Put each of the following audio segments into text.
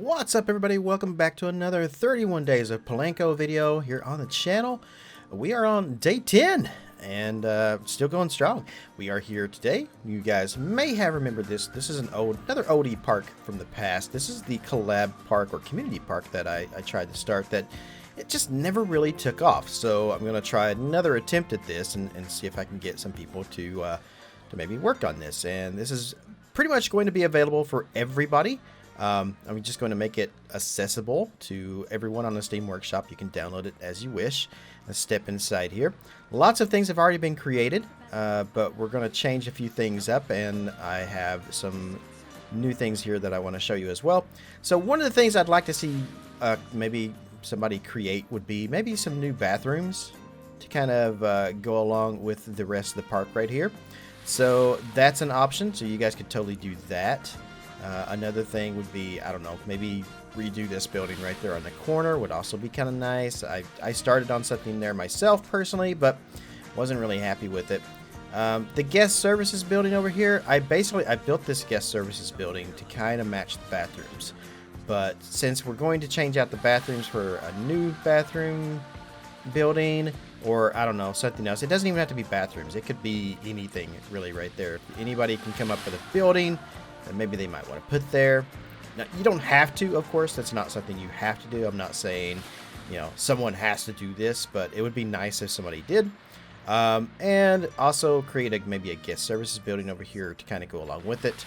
What's up, everybody? Welcome back to another 31 days of Planco video here on the channel. We are on day 10 and still going strong. We are here today. You guys may have remembered this. This is another oldie park from the past. This is the collab park or community park that I tried to start that it just never really took off. So I'm going to try another attempt at this and see if I can get some people to maybe work on this. And this is pretty much going to be available for everybody. I'm just going to make it accessible to everyone on the Steam Workshop. You can download it as you wish. Let's step inside here. Lots of things have already been created, but we're going to change a few things up, and I have some new things here that I want to show you as well. So one of the things I'd like to see maybe somebody create would be maybe some new bathrooms to kind of go along with the rest of the park right here. So that's an option, so you guys could totally do that. Another thing would be, I don't know, maybe redo this building right there on the corner would also be kind of nice. I started on something there myself personally, but wasn't really happy with it. The guest services building over here, I built this guest services building to kind of match the bathrooms. But since we're going to change out the bathrooms for a new bathroom building, or I don't know, something else, it doesn't even have to be bathrooms. It could be anything really right there. If anybody can come up with a building that maybe they might want to put there. Now, you don't have to, of course. That's not something you have to do. I'm not saying, you know, someone has to do this, but it would be nice if somebody did. And also create maybe a guest services building over here to kind of go along with it.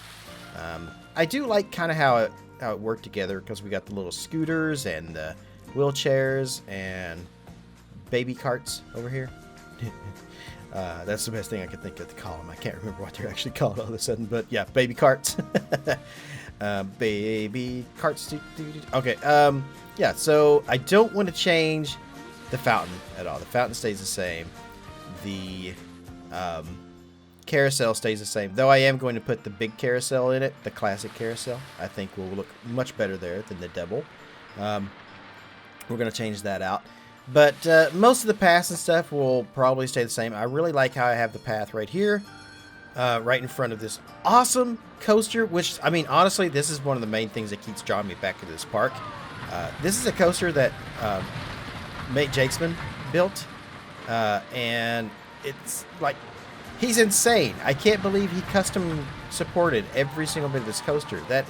I do like kind of how it worked together, because we got the little scooters and the wheelchairs and baby carts over here. That's the best thing I could think of to call them. I can't remember what they're actually called all of a sudden, but yeah, baby carts. Baby carts. Okay, yeah, so I don't want to change the fountain at all. The fountain stays the same. The carousel stays the same, though I am going to put the big carousel in it, the classic carousel. I think will look much better there than the double. We're going to change that out. But most of the paths and stuff will probably stay the same. I really like how I have the path right here, right in front of this awesome coaster, which, I mean, honestly, this is one of the main things that keeps drawing me back to this park. This is a coaster that Mate Jakesman built, and it's like, he's insane. I can't believe he custom supported every single bit of this coaster. That,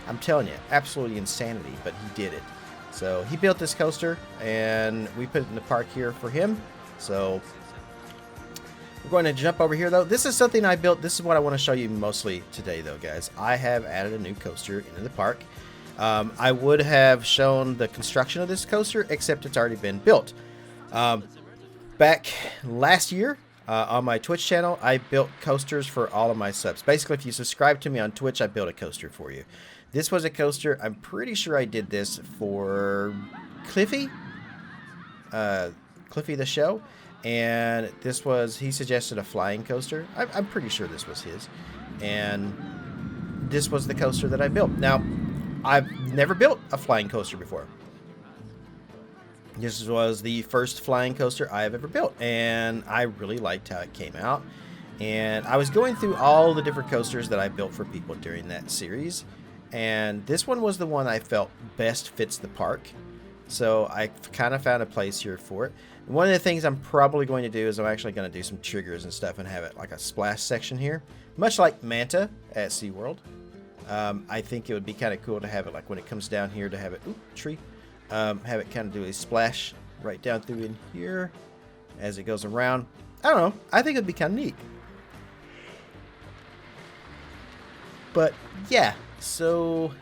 I'm telling you, absolutely insanity, but he did it. So he built this coaster, and we put it in the park here for him. So we're going to jump over here, though. This is something I built. This is what I want to show you mostly today, though, guys. I have added a new coaster into the park. I would have shown the construction of this coaster, except it's already been built. Back last year on my Twitch channel, I built coasters for all of my subs. Basically, if you subscribe to me on Twitch, I built a coaster for you. This was a coaster. I'm pretty sure I did this for Cliffy. Cliffy the show. And this was, he suggested a flying coaster. I'm pretty sure this was his. And this was the coaster that I built. Now, I've never built a flying coaster before. This was the first flying coaster I have ever built. And I really liked how it came out. And I was going through all the different coasters that I built for people during that series. And this one was the one I felt best fits the park. So I kind of found a place here for it. One of the things I'm probably going to do is I'm actually going to do some triggers and stuff and have it like a splash section here. Much like Manta at SeaWorld. I think it would be kind of cool to have it like when it comes down here to have it, tree. Have it kind of do a splash right down through in here as it goes around. I don't know. I think it'd be kind of neat. But yeah. So,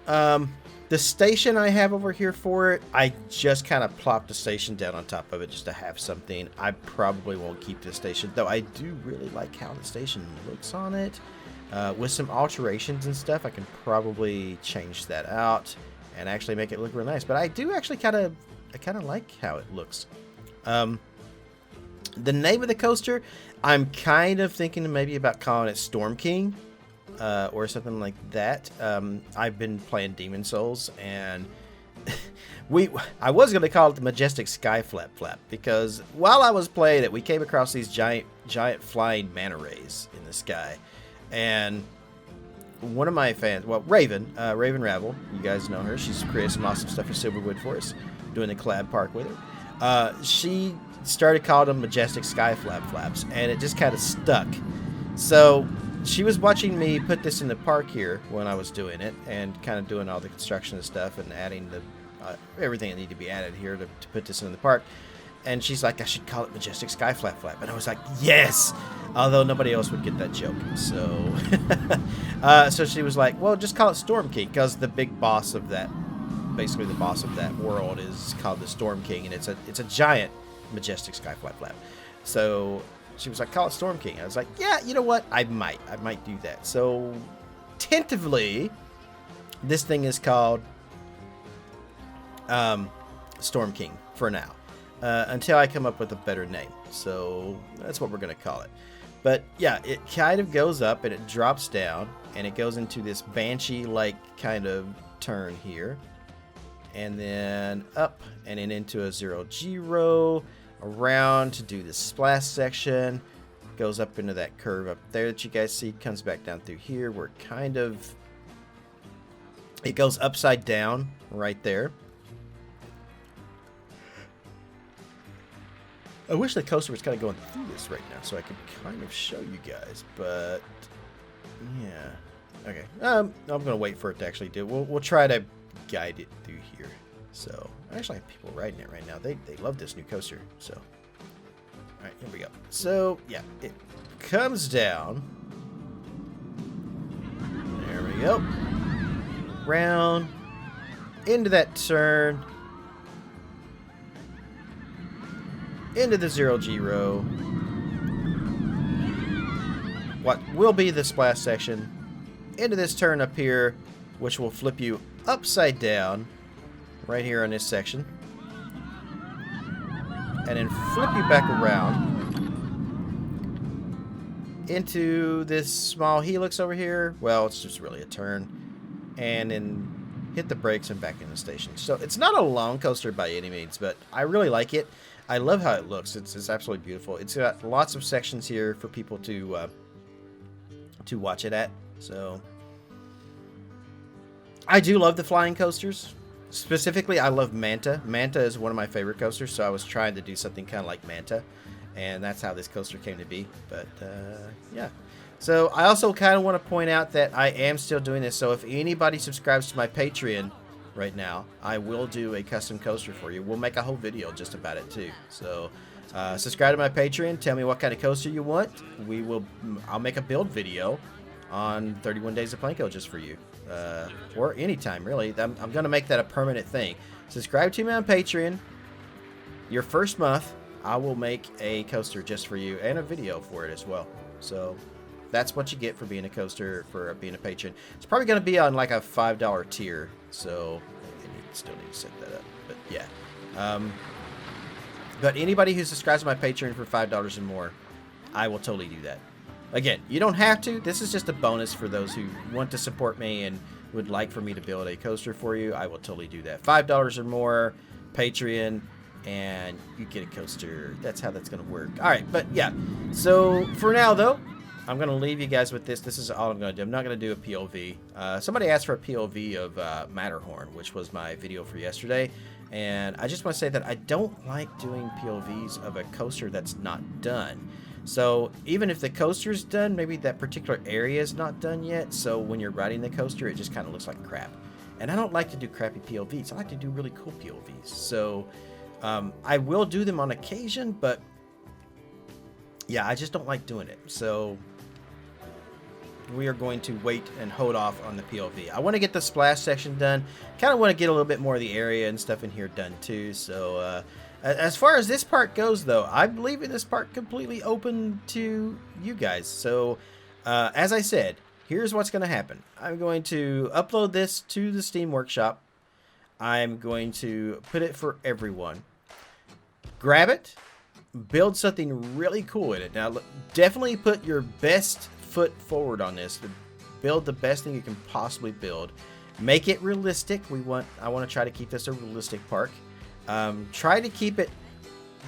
the station I have over here for it, I just kind of plopped the station down on top of it just to have something. I probably won't keep the station, though I do really like how the station looks on it. With some alterations and stuff, I can probably change that out and actually make it look real nice. But I do actually kind of like how it looks. The name of the coaster, I'm kind of thinking maybe about calling it Storm King. Or something like that. I've been playing Demon Souls, and I was going to call it the Majestic Sky Flap because while I was playing it, we came across these giant flying manta rays in the sky, and one of my fans, well, Raven Ravel, you guys know her. She's created some awesome stuff for Silverwood for us, doing the collab park with her. She started calling them Majestic Sky Flaps, and it just kind of stuck. So she was watching me put this in the park here when I was doing it, and kind of doing all the construction and stuff, and adding the everything that needed to be added here to put this in the park. And she's like, I should call it Majestic Sky Flap. And I was like, yes! Although nobody else would get that joke. So so she was like, well, just call it Storm King, because the big boss of that, basically the boss of that world, is called the Storm King, and it's a giant Majestic Sky Flap. So she was like, call it Storm King. I was like, yeah, you know what? I might do that. So tentatively, this thing is called Storm King for now. Until I come up with a better name. So that's what we're going to call it. But yeah, it kind of goes up and it drops down, and it goes into this Banshee-like kind of turn here. And then up and then into a 0-0, around to do the splash section. Goes up into that curve up there that you guys see. Comes back down through here. We're kind of... It goes upside down right there. I wish the coaster was kind of going through this right now so I could kind of show you guys, but yeah. Okay. I'm going to wait for it to actually do. We'll try to guide it through here. So, I actually have people riding it right now. They love this new coaster. So, all right, here we go. So, yeah, it comes down. There we go. Round into that turn. Into the 0-0. What will be the splash section. Into this turn up here, which will flip you upside down right here on this section. And then flip you back around into this small helix over here. Well, it's just really a turn. And then hit the brakes and back in the station. So it's not a long coaster by any means, but I really like it. I love how it looks. It's absolutely beautiful. It's got lots of sections here for people to watch it at. So I do love the flying coasters. Specifically, I love Manta. Manta is one of my favorite coasters, so I was trying to do something kind of like Manta, and that's how this coaster came to be. But yeah. So I also kind of want to point out that I am still doing this. So if anybody subscribes to my Patreon right now, I will do a custom coaster for you. We'll make a whole video just about it too. So subscribe to my Patreon, tell me what kind of coaster you want. I'll make a build video on 31 Days of Planco just for you, or anytime really. I'm gonna make that a permanent thing. Subscribe to me on Patreon. Your first month I will make a coaster just for you, and a video for it as well. So that's what you get for being a coaster, for being a patron. It's probably going to be on like a $5 tier, so I still need to set that up. But yeah, but anybody who subscribes to my Patreon for $5 or more, I will totally do that. Again, you don't have to. This is just a bonus for those who want to support me and would like for me to build a coaster for you. I will totally do that. $5 or more, Patreon, and you get a coaster. That's how that's going to work. All right, but yeah. So for now, though, I'm going to leave you guys with this. This is all I'm going to do. I'm not going to do a POV. Somebody asked for a POV of Matterhorn, which was my video for yesterday. And I just want to say that I don't like doing POVs of a coaster that's not done. So even if the coaster's done, maybe that particular area is not done yet. So when you're riding the coaster, it just kind of looks like crap. And I don't like to do crappy POVs. I like to do really cool POVs. So I will do them on occasion, but yeah, I just don't like doing it. So we are going to wait and hold off on the POV. I want to get the splash section done. Kind of want to get a little bit more of the area and stuff in here done too. So as far as this part goes, though, I'm leaving this part completely open to you guys. So as I said, here's what's going to happen. I'm going to upload this to the Steam Workshop. I'm going to put it for everyone. Grab it. Build something really cool in it. Now, definitely put your best foot forward on this. Build the best thing you can possibly build. Make it realistic. I want to try to keep this a realistic park. Try to keep it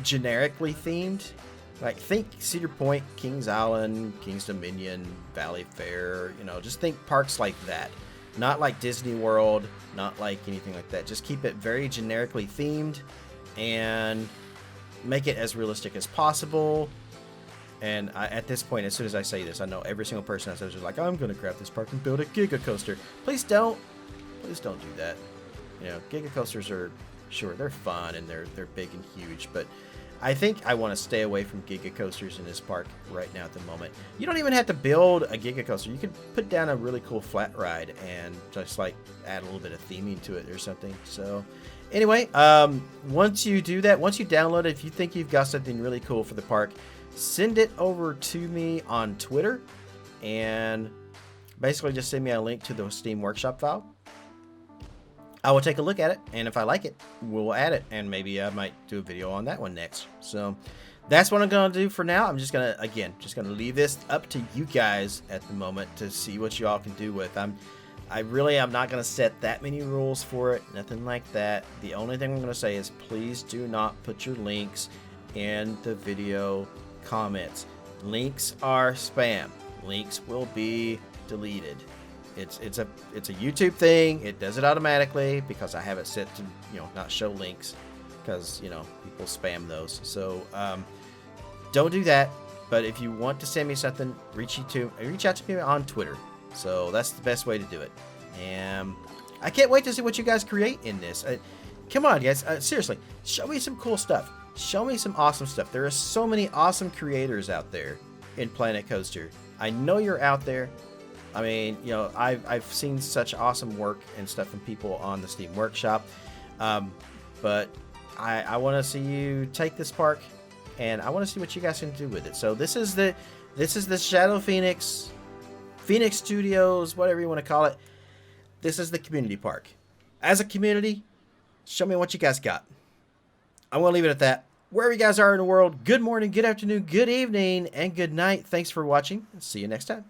generically themed. Like, think Cedar Point, Kings Island, Kings Dominion, Valley Fair, you know, just think parks like that. Not like Disney World, not like anything like that. Just keep it very generically themed and make it as realistic as possible. And at this point, as soon as I say this, I know every single person out there is just like, I'm going to grab this park and build a Giga Coaster. Please don't. Please don't do that. You know, Giga Coasters are, sure, they're fun and they're big and huge, but I think I want to stay away from Giga Coasters in this park right now at the moment. You don't even have to build a Giga Coaster. You could put down a really cool flat ride and just like add a little bit of theming to it or something. So anyway, once you do that, once you download it, if you think you've got something really cool for the park, send it over to me on Twitter and basically just send me a link to the Steam Workshop file. I will take a look at it, and if I like it, we'll add it, and maybe I might do a video on that one next. So that's what I'm going to do for now. I'm just going to, again, just going to leave this up to you guys at the moment to see what you all can do with. I'm not going to set that many rules for it, nothing like that. The only thing I'm going to say is please do not put your links in the video comments. Links are spam. Links will be deleted. It's a YouTube thing. It does it automatically because I have it set to, you know, not show links because, you know, people spam those. So don't do that. But if you want to send me something, reach out to me on Twitter. So that's the best way to do it. And I can't wait to see what you guys create in this. Come on, guys. Seriously, show me some cool stuff. Show me some awesome stuff. There are so many awesome creators out there in Planet Coaster. I know you're out there. I mean, you know, I've seen such awesome work and stuff from people on the Steam Workshop, but I want to see you take this park, and I want to see what you guys can do with it. So this is the Shadow Phoenix Studios, whatever you want to call it. This is the community park. As a community, show me what you guys got. I'm going to leave it at that. Wherever you guys are in the world, good morning, good afternoon, good evening, and good night. Thanks for watching. See you next time.